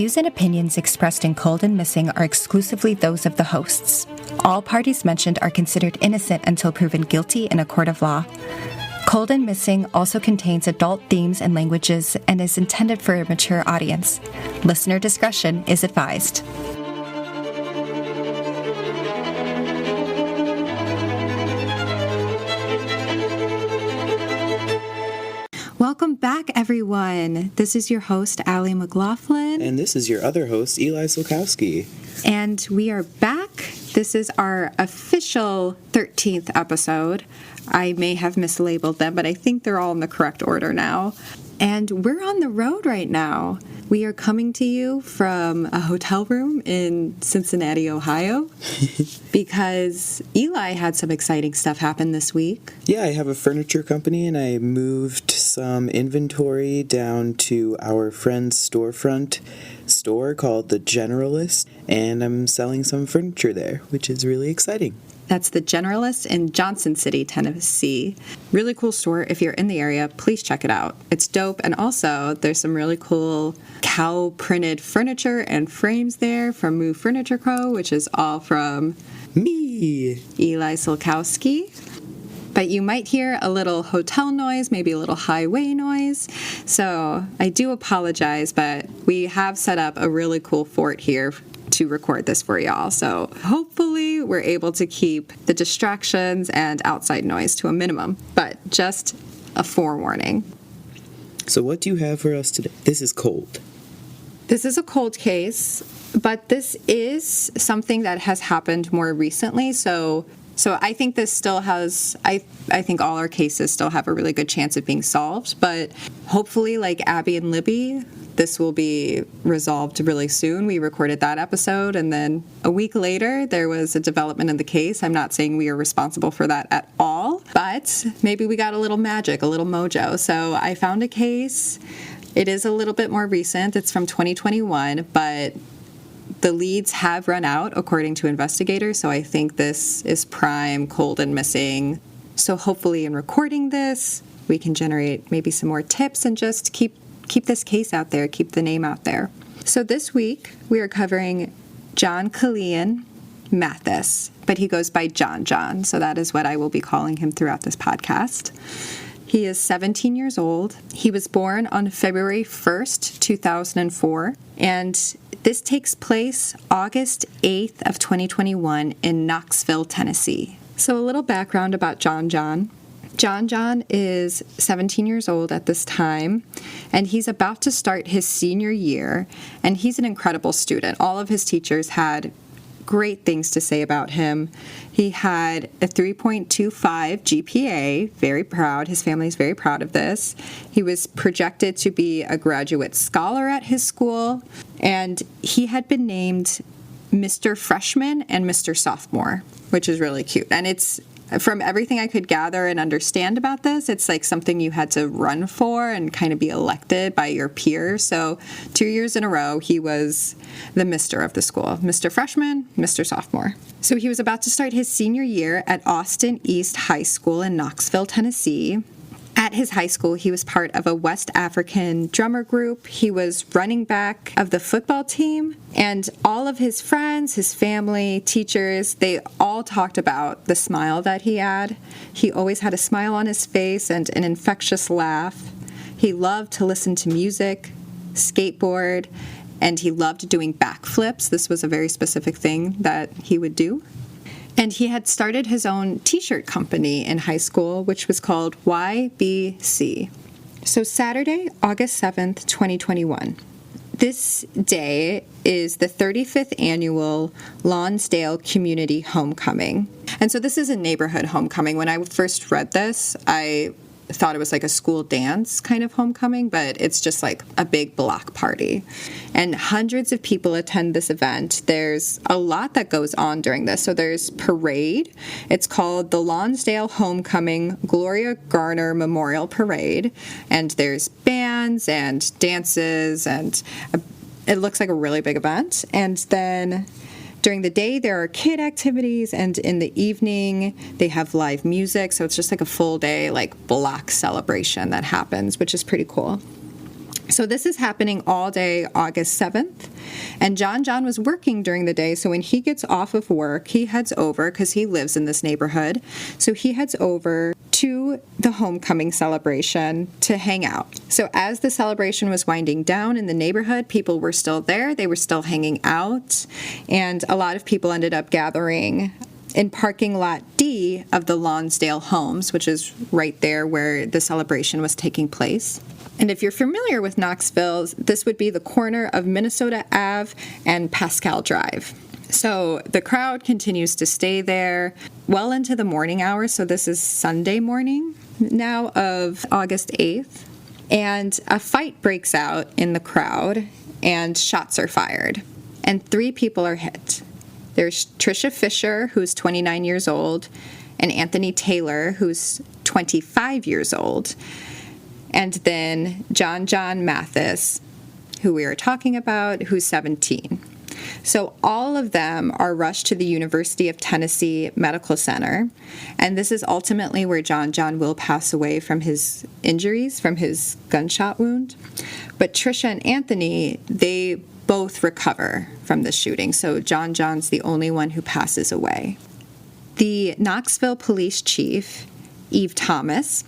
views and opinions expressed in Cold and Missing are exclusively those of the hosts. All parties mentioned are considered innocent until proven guilty in a court of law. Cold and Missing also contains adult themes and languages and is intended for a mature audience. Listener discretion is advised. Welcome back, everyone. This is your host, Ali McLaughlin. And this is your other host, Eli Solkowski. And we are back. This is our official 13th episode. I may have mislabeled them, but I think they're all in the correct order now. And we're on the road right now. We are coming to you from a hotel room in Cincinnati, Ohio, because Eli had some exciting stuff happen this week. Yeah, I have a furniture company, and I moved some inventory down to our friend's storefront store called The Generalist, and I'm selling some furniture there, which is really exciting. That's The Generalist in Johnson City, Tennessee. Really cool store. If you're in the area, please check it out. It's dope. And also, there's some really cool cow-printed furniture and frames there from Move Furniture Co., which is all from me, Eli Solkowski. But you might hear a little hotel noise, maybe a little highway noise. So I do apologize, but we have set up a really cool fort here to record this for y'all. So hopefully we're able to keep the distractions and outside noise to a minimum, but just a forewarning. So what do you have for us today? This is cold. This is a cold case, but this is something that has happened more recently. So I think this still has, I think all our cases still have a really good chance of being solved, but hopefully, like Abby and Libby, this will be resolved really soon. We recorded that episode, and then a week later, there was a development in the case. I'm not saying we are responsible for that at all, but maybe we got a little magic, a little mojo. So I found a case. It is a little bit more recent. It's from 2021, but the leads have run out, according to investigators, so I think this is prime Cold and Missing. So hopefully in recording this, we can generate maybe some more tips and just keep this case out there, keep the name out there. So this week, we are covering Johnkelian Mathis, but he goes by John John, so that is what I will be calling him throughout this podcast. He is 17 years old. He was born on February 1st, 2004, and this takes place August 8th of 2021 in Knoxville, Tennessee. So a little background about John John. John John is 17 years old at this time, and he's about to start his senior year, and he's an incredible student. All of his teachers had great things to say about him. He had a 3.25 GPA, very proud. His family is very proud of this. He was projected to be a graduate scholar at his school, and he had been named Mr. Freshman and Mr. Sophomore, which is really cute. And it's, from everything I could gather and understand about this, it's like something you had to run for and kind of be elected by your peers. So 2 years in a row, he was the Mr. of the school. Mr. Freshman, Mr. Sophomore. So he was about to start his senior year at Austin East High School in Knoxville, Tennessee. At his high school, he was part of a West African drummer group. He was running back of the football team, and all of his friends, his family, teachers, they all talked about the smile that he had. He always had a smile on his face and an infectious laugh. He loved to listen to music, skateboard, and he loved doing backflips. This was a very specific thing that he would do. And he had started his own t-shirt company in high school, which was called YBC. So Saturday, August 7th, 2021. This day is the 35th annual Lonsdale Community Homecoming. And so this is a neighborhood homecoming. When I first read this, I thought it was like a school dance kind of homecoming, but it's just like a big block party. And hundreds of people attend this event. There's a lot that goes on during this. So there's parade. It's called the Lonsdale Homecoming Gloria Garner Memorial Parade. And there's bands and dances, and it looks like a really big event. And then during the day, there are kid activities, and in the evening, they have live music. So it's just like a full day, like block celebration that happens, which is pretty cool. So this is happening all day August 7th, and John John was working during the day, so when he gets off of work, he heads over, because he lives in this neighborhood, so he heads over to the homecoming celebration to hang out. So as the celebration was winding down in the neighborhood, people were still there, they were still hanging out, and a lot of people ended up gathering in parking lot D of the Lonsdale Homes, which is right there where the celebration was taking place. And if you're familiar with Knoxville, this would be the corner of Minnesota Ave and Pascal Drive. So the crowd continues to stay there well into the morning hours. So this is Sunday morning now of August 8th. And a fight breaks out in the crowd and shots are fired. And 3 people are hit. There's Tricia Fisher, who's 29 years old, and Anthony Taylor, who's 25 years old. And then John John Mathis, who we are talking about, who's 17. So all of them are rushed to the University of Tennessee Medical Center, and this is ultimately where John John will pass away from his injuries, from his gunshot wound. But Tricia and Anthony, they both recover from the shooting, so John John's the only one who passes away. The Knoxville police chief, Eve Thomas,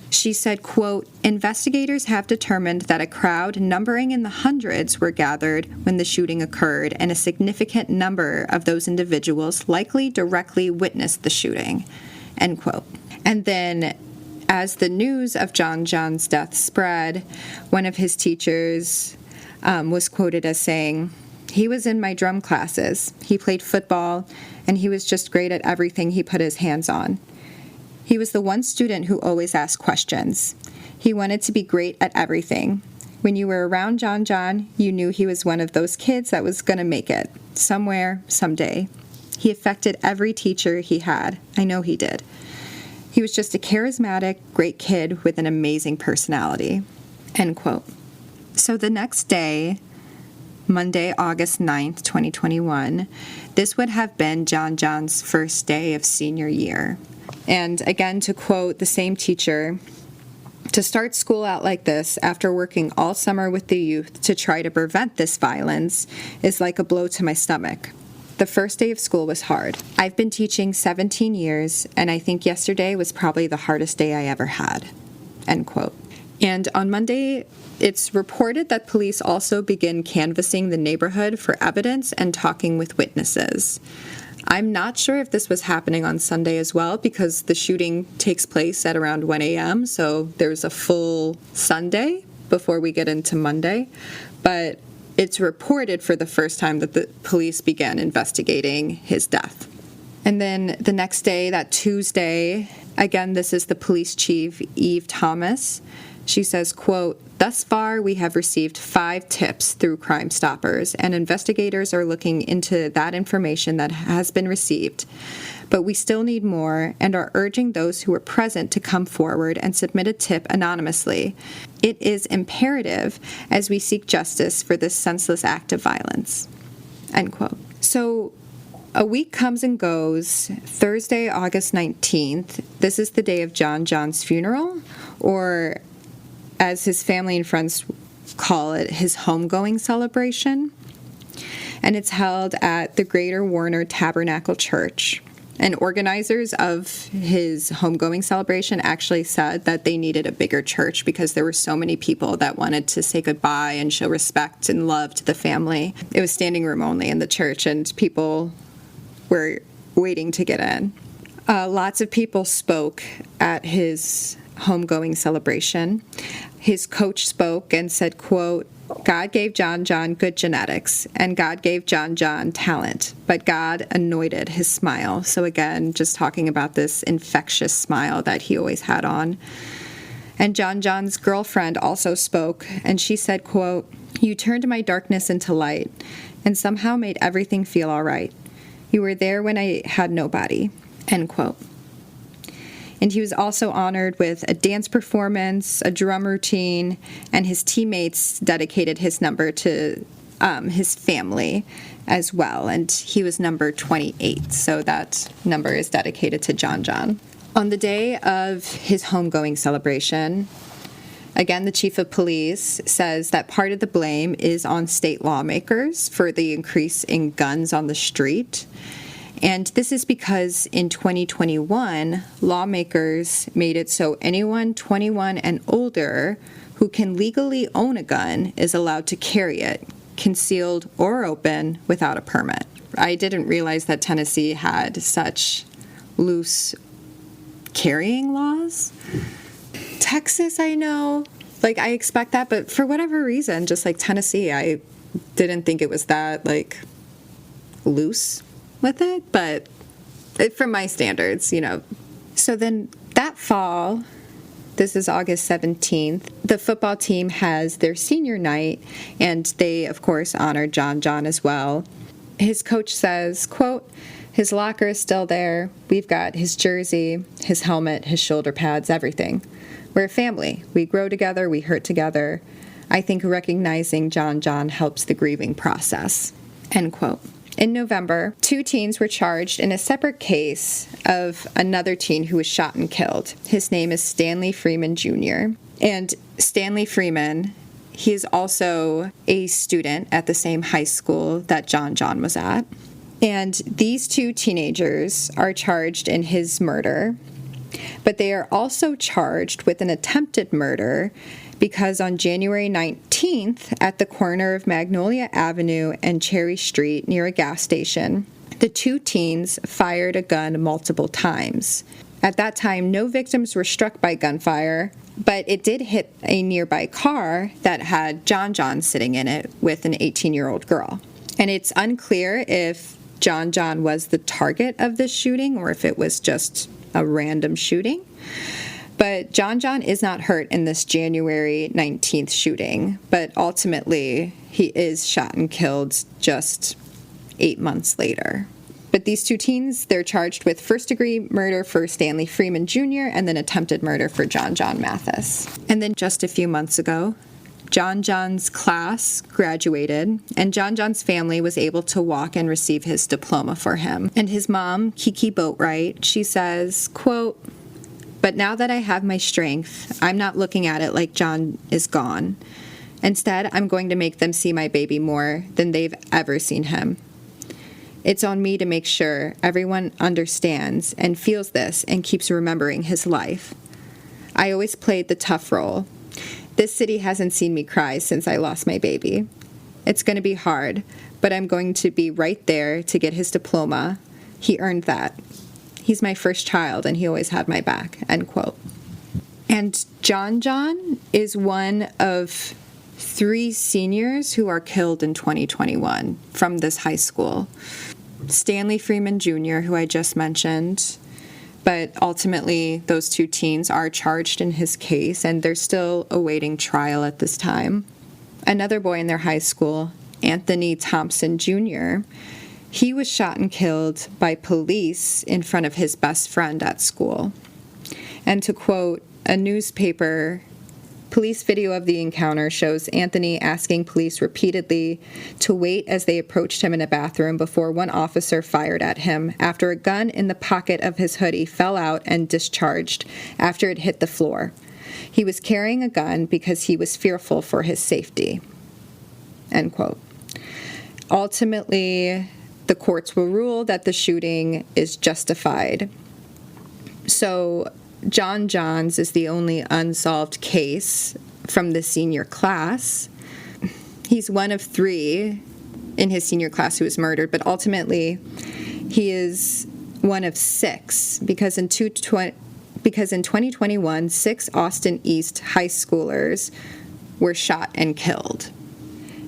she said, quote, investigators have determined that a crowd numbering in the hundreds were gathered when the shooting occurred, and a significant number of those individuals likely directly witnessed the shooting, end quote. And then as the news of John John's death spread, one of his teachers was quoted as saying, he was in my drum classes, he played football, and he was just great at everything he put his hands on. He was the one student who always asked questions. He wanted to be great at everything. When you were around John John, you knew he was one of those kids that was going to make it, somewhere, someday. He affected every teacher he had. I know he did. He was just a charismatic, great kid with an amazing personality, end quote. So the next day, Monday, August 9th, 2021, this would have been John John's first day of senior year. And again, to quote the same teacher, to start school out like this after working all summer with the youth to try to prevent this violence is like a blow to my stomach. The first day of school was hard. I've been teaching 17 years, and I think yesterday was probably the hardest day I ever had, end quote. And on Monday, it's reported that police also begin canvassing the neighborhood for evidence and talking with witnesses. I'm not sure if this was happening on Sunday as well, because the shooting takes place at around 1 a.m., so there's a full Sunday before we get into Monday. But it's reported for the first time that the police began investigating his death. And then the next day, that Tuesday, again, this is the police chief, Eve Thomas. She says, quote, thus far, we have received 5 tips through Crime Stoppers, and investigators are looking into that information that has been received. But we still need more and are urging those who were present to come forward and submit a tip anonymously. It is imperative as we seek justice for this senseless act of violence, end quote. So a week comes and goes. Thursday, August 19th, this is the day of John John's funeral, or as his family and friends call it, his homegoing celebration. And it's held at the Greater Warner Tabernacle Church. And organizers of his homegoing celebration actually said that they needed a bigger church because there were so many people that wanted to say goodbye and show respect and love to the family. It was standing room only in the church, and people were waiting to get in. Lots of people spoke at his homegoing celebration. His coach spoke and said, quote, God gave John John good genetics, and God gave John John talent, but God anointed his smile. So again, just talking about this infectious smile that he always had on. And John John's girlfriend also spoke, and she said, quote, you turned my darkness into light, and somehow made everything feel all right. You were there when I had nobody, end quote. And he was also honored with a dance performance, a drum routine, and his teammates dedicated his number to his family as well. And he was number 28, so that number is dedicated to John John. On the day of his homegoing celebration, Again, the chief of police says that part of the blame is on state lawmakers for the increase in guns on the street. And this is because in 2021, lawmakers made it so anyone 21 and older who can legally own a gun is allowed to carry it, concealed or open, without a permit. I didn't realize that Tennessee had such loose carrying laws. Texas, I know, like, I expect that, but for whatever reason, just like Tennessee, I didn't think it was that, like, loose with it, but from my standards, you know. So then that fall, this is August 17th, the football team has their senior night, and they, of course, honor John John as well. His coach says, quote, "His locker is still there. We've got his jersey, his helmet, his shoulder pads, everything. We're a family. We grow together. We hurt together. I think recognizing John John helps the grieving process." End quote. In November, 2 teens were charged in a separate case of another teen who was shot and killed. His name is Stanley Freeman Jr. And Stanley Freeman, he is also a student at the same high school that John John was at. And these 2 teenagers are charged in his murder, but they are also charged with an attempted murder because on January 19th, at the corner of Magnolia Avenue and Cherry Street near a gas station, the 2 teens fired a gun multiple times. At that time, no victims were struck by gunfire, but it did hit a nearby car that had John John sitting in it with an 18-year-old girl. And it's unclear if John John was the target of this shooting or if it was just a random shooting. But John John is not hurt in this January 19th shooting, but ultimately he is shot and killed just 8 months later. But these 2 teens, they're charged with first-degree murder for Stanley Freeman Jr. and then attempted murder for John John Mathis. And then just a few months ago, John John's class graduated, and John John's family was able to walk and receive his diploma for him. And his mom, Kiki Boatwright, she says, quote, "But now that I have my strength, I'm not looking at it like John is gone. Instead, I'm going to make them see my baby more than they've ever seen him. It's on me to make sure everyone understands and feels this and keeps remembering his life. I always played the tough role. This city hasn't seen me cry since I lost my baby. It's going to be hard, but I'm going to be right there to get his diploma. He earned that. He's my first child, and he always had my back," end quote. And John John is one of 3 seniors who are killed in 2021 from this high school. Stanley Freeman Jr., who I just mentioned, but ultimately those 2 teens are charged in his case, and they're still awaiting trial at this time. Another boy in their high school, Anthony Thompson Jr., he was shot and killed by police in front of his best friend at school. And to quote a newspaper, police video of the encounter shows Anthony asking police repeatedly to wait as they approached him in a bathroom before one officer fired at him after a gun in the pocket of his hoodie fell out and discharged after it hit the floor. He was carrying a gun because he was fearful for his safety. End quote. Ultimately, the courts will rule that the shooting is justified. So John John's is the only unsolved case from the senior class. He's one of 3 in his senior class who was murdered, but ultimately he is one of 6 because in 2021, 6 Austin East high schoolers were shot and killed.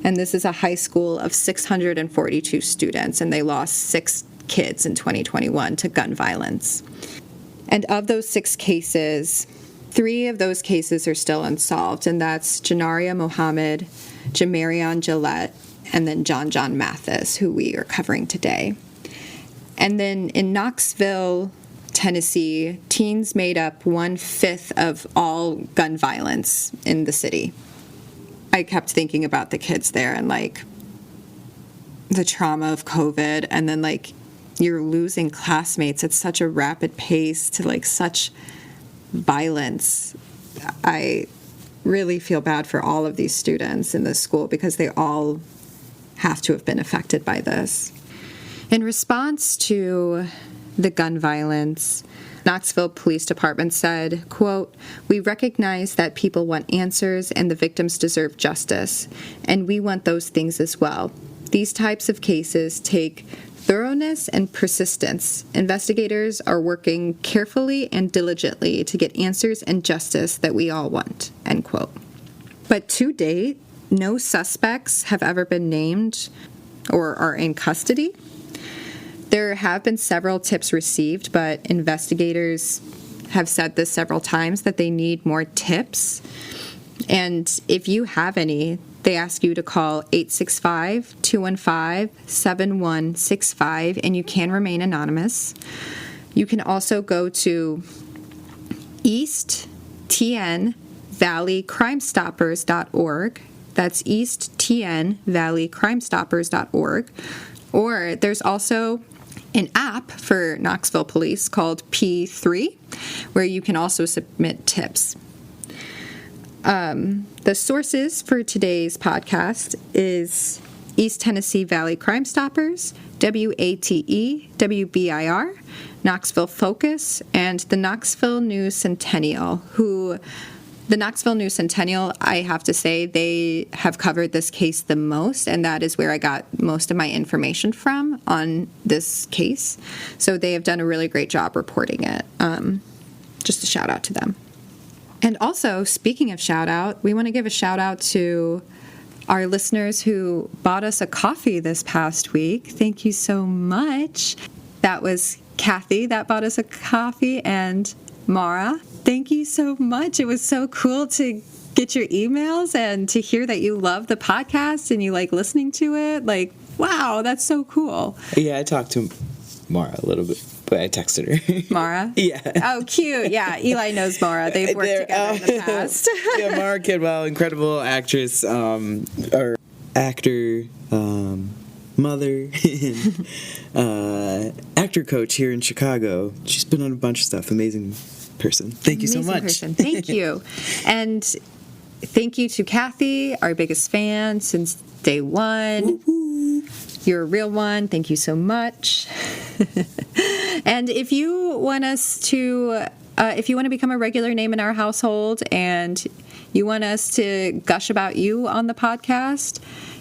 And this is a high school of 642 students, and they lost 6 kids in 2021 to gun violence. And of those 6 cases, 3 of those cases are still unsolved, and that's Janaria Mohammed, Jamarion Gillette, and then John John Mathis, who we are covering today. And then in Knoxville, Tennessee, teens made up 1/5 of all gun violence in the city. I kept thinking about the kids there and, like, the trauma of COVID, and then, like, you're losing classmates at such a rapid pace to, like, such violence. I really feel bad for all of these students in this school because they all have to have been affected by this. In response to the gun violence, Knoxville Police Department said, quote, "We recognize that people want answers and the victims deserve justice, and we want those things as well. These types of cases take thoroughness and persistence. Investigators are working carefully and diligently to get answers and justice that we all want," end quote. But to date, no suspects have ever been named or are in custody. There have been several tips received, but investigators have said this several times that they need more tips. And if you have any, they ask you to call 865-215-7165, and you can remain anonymous. You can also go to easttnvalleycrimestoppers.org. That's easttnvalleycrimestoppers.org. Or there's also an app for Knoxville Police called P3, where you can also submit tips. The sources for today's podcast is East Tennessee Valley Crime Stoppers, WATE, WBIR, Knoxville Focus, and the Knoxville News Centennial, the Knoxville News Centennial, I have to say, they have covered this case the most, and that is where I got most of my information from on this case. So they have done a really great job reporting it. Just a shout out to them. And also, speaking of shout out, we want to give a shout out to our listeners who bought us a coffee this past week. Thank you so much. That was Kathy that bought us a coffee, and Mara. Thank you so much. It was so cool to get your emails and to hear that you love the podcast and you like listening to it. Like, wow, that's so cool. Yeah, I talked to Mara a little bit, but I texted her. Mara? Yeah. Oh, cute. Yeah, Eli knows Mara. They've worked together in the past. Yeah, Mara Kidwell, incredible actress, or actor, mother, actor coach here in Chicago. She's been on a bunch of stuff. Amazing person. Thank you so much. Person. Thank you. And thank you to Kathy, our biggest fan since day one. Woo-hoo. You're a real one. Thank you so much. And if you want to become a regular name in our household and you want us to gush about you on the podcast,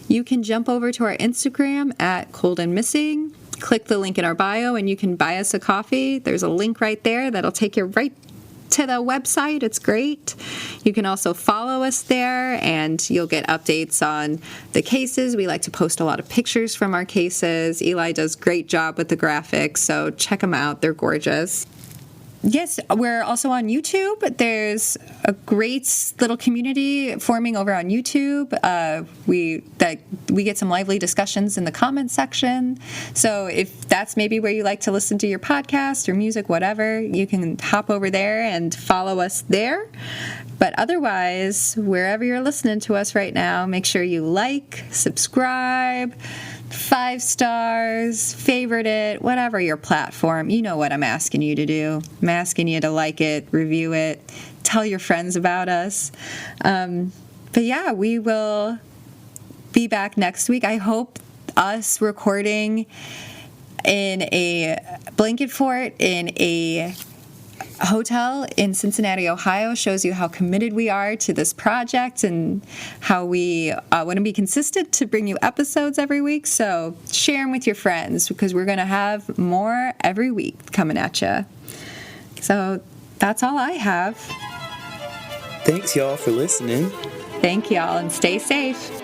you can jump over to our Instagram at Cold and Missing. Click the link in our bio and you can buy us a coffee. There's a link right there that'll take you right to the website. It's great. You can also follow us there and you'll get updates on the cases. We like to post a lot of pictures from our cases. Eli does a great job with the graphics, so check them out. They're gorgeous. Yes, we're also on YouTube. There's a great little community forming over on YouTube. We get some lively discussions in the comment section. So if that's maybe where you like to listen to your podcast or music, whatever, you can hop over there and follow us there. But otherwise, wherever you're listening to us right now, make sure you like, subscribe, 5 stars, favorite it, whatever your platform. You know what I'm asking you to do. I'm asking you to like it, review it, tell your friends about us. But yeah, we will be back next week. I hope us recording in a blanket fort in a hotel in Cincinnati, Ohio shows you how committed we are to this project and how we want to be consistent to bring you episodes every week. So share them with your friends because we're going to have more every week coming at you. So that's all I have. Thanks, y'all, for listening. Thank y'all and stay safe.